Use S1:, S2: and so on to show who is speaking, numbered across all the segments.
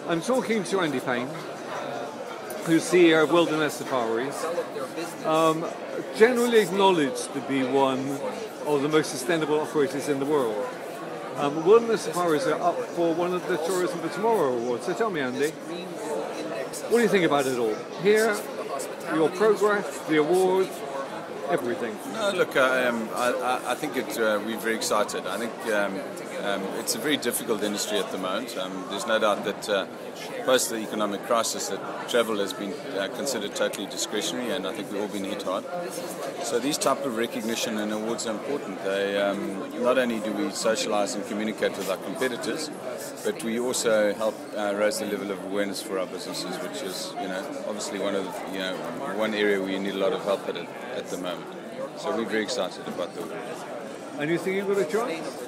S1: I'm talking to Andy Payne, who's CEO of Wilderness Safaris, generally acknowledged to be one of the most sustainable operators in the world. Wilderness Safaris are up for one of the Tourism for Tomorrow awards. So tell me, Andy, what do you think about it all? Here, your progress, the award, everything.
S2: No, look, I think we're very excited. I think it's a very difficult industry at the moment. There's no doubt that post the economic crisis, that travel has been considered totally discretionary, and I think we've all been hit hard. So these type of recognition and awards are important. They not only do we socialise and communicate with our competitors, but we also help raise the level of awareness for our businesses, which is, obviously one area where you need a lot of help at the moment. So we're very excited about the award.
S1: And you think you've got a chance?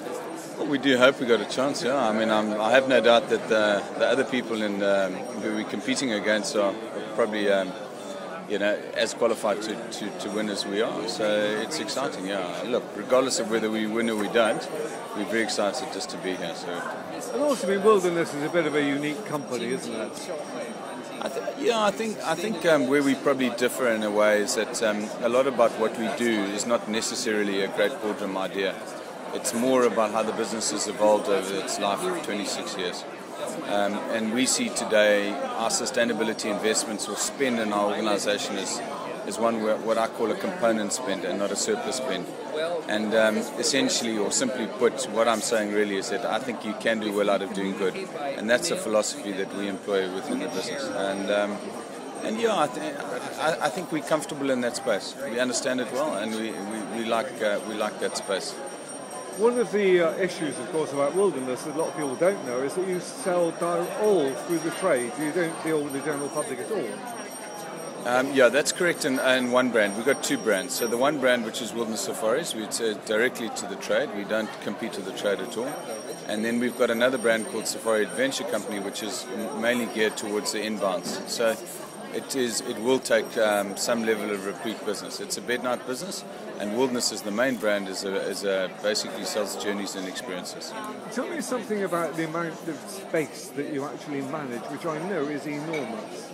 S2: Well, we do hope we got a chance. Yeah, I mean, I have no doubt that the other people who we're competing against are probably as qualified to win as we are. So it's exciting. Yeah, look, regardless of whether we win or we don't, we're very excited just to be here. So.
S1: And also, Wilderness is a bit of a unique company, isn't it?
S2: I think where we probably differ in a way is that a lot about what we do is not necessarily a great boardroom idea. It's more about how the business has evolved over its life of 26 years. And we see today our sustainability investments or spend in our organisation is one what I call a component spend and not a surplus spend. And essentially, or simply put, what I'm saying really is that I think you can do well out of doing good. And that's a philosophy that we employ within the business. I think we're comfortable in that space. We understand it well, and we like that space.
S1: One of the issues, of course, about Wilderness that a lot of people don't know is that you sell all through the trade. You don't deal with the general public at all.
S2: That's correct in one brand. We've got two brands. So the one brand, which is Wilderness Safaris, we sell directly to the trade. We don't compete with the trade at all. And then we've got another brand called Safari Adventure Company, which is mainly geared towards the inbounds. So it will take some level of repeat business. It's a bed night business, and Wilderness is the main brand, basically sells journeys and experiences.
S1: Tell me something about the amount of space that you actually manage, which I know is enormous.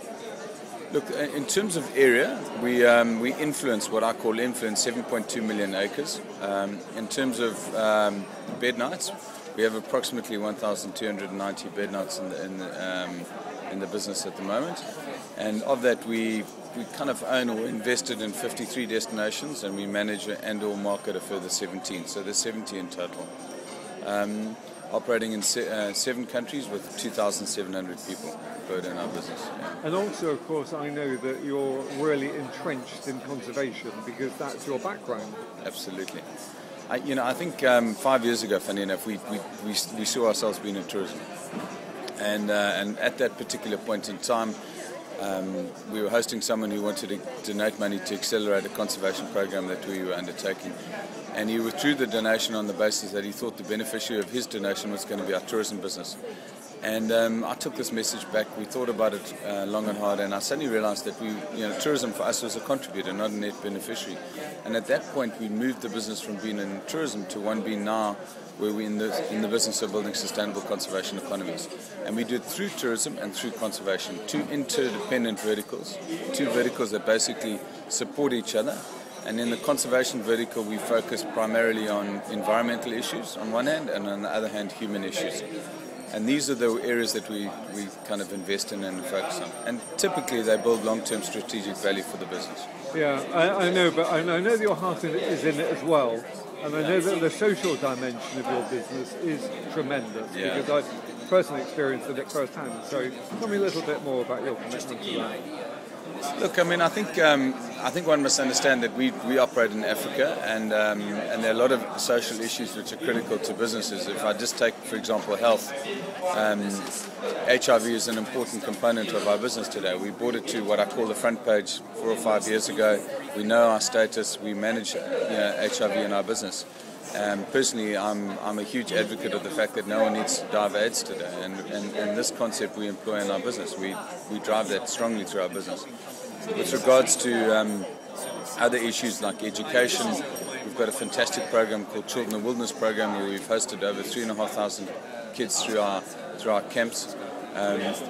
S2: Look, in terms of area, we influence what I call 7.2 million acres. In terms of bed nights, we have approximately 1,290 bed nights in the business at the moment. And of that, we kind of own or invested in 53 destinations, and we manage and/or market a further 17. So there's 70 in total. Operating in 7 countries with 2,700 people employed in our business. Yeah.
S1: And also, of course, I know that you're really entrenched in conservation because that's your background.
S2: Absolutely. I think 5 years ago, funny enough, we saw ourselves being in tourism. And at that particular point in time, we were hosting someone who wanted to donate money to accelerate a conservation program that we were undertaking. And he withdrew the donation on the basis that he thought the beneficiary of his donation was going to be our tourism business. And I took this message back. We thought about it long and hard, and I suddenly realized that tourism for us was a contributor, not a net beneficiary. And at that point, we moved the business from being in tourism to one being now where we're in the business of building sustainable conservation economies. And we do it through tourism and through conservation, two interdependent verticals, two verticals that basically support each other. And in the conservation vertical, we focus primarily on environmental issues on one hand, and on the other hand, human issues. And these are the areas that we kind of invest in and focus on. And typically, they build long-term strategic value for the business.
S1: Yeah, I know, but I know that your heart is in it as well. And I know that the social dimension of your business is tremendous, because I've personally experienced it firsthand. So tell me a little bit more about your commitment to that.
S2: Look, I mean, I think one must understand that we operate in Africa, and there are a lot of social issues which are critical to businesses. If I just take, for example, health, HIV is an important component of our business today. We brought it to what I call the front page 4 or 5 years ago. We know our status. We manage HIV in our business. Personally, I'm a huge advocate of the fact that no one needs to die of AIDS today, and this concept we employ in our business. We drive that strongly through our business. With regards to other issues like education, we've got a fantastic program called Children of Wilderness program, where we've hosted over 3,500 kids through our camps.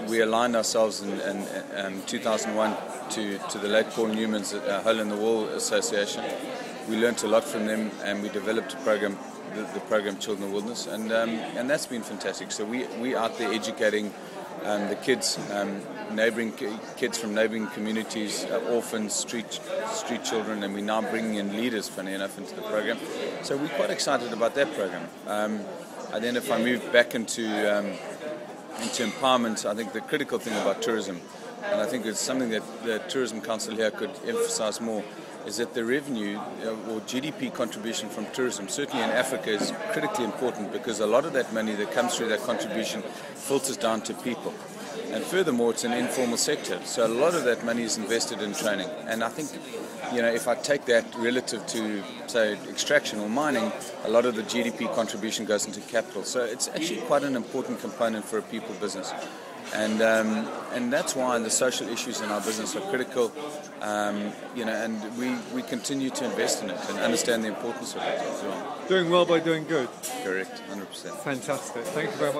S2: We aligned ourselves in 2001 to the late Paul Newman's Hole in the Wall Association. We learnt a lot from them, and we developed a program, the program Children in the Wilderness, and that's been fantastic. So we out there educating the kids, neighbouring kids from neighbouring communities, orphans, street children, and we're now bringing in leaders, funny enough, into the program. So we're quite excited about that program. And then if I move back into empowerment, I think the critical thing about tourism, and I think it's something that the Tourism Council here could emphasize more, is that the revenue or GDP contribution from tourism, certainly in Africa, is critically important, because a lot of that money that comes through that contribution filters down to people. And furthermore, it's an informal sector, so a lot of that money is invested in training. And I think, if I take that relative to, say, extraction or mining, a lot of the GDP contribution goes into capital. So it's actually quite an important component for a people business. And that's why the social issues in our business are critical, and we continue to invest in it and understand the importance of it as well.
S1: Doing well by doing good.
S2: Correct, 100%.
S1: Fantastic. Thank you very much.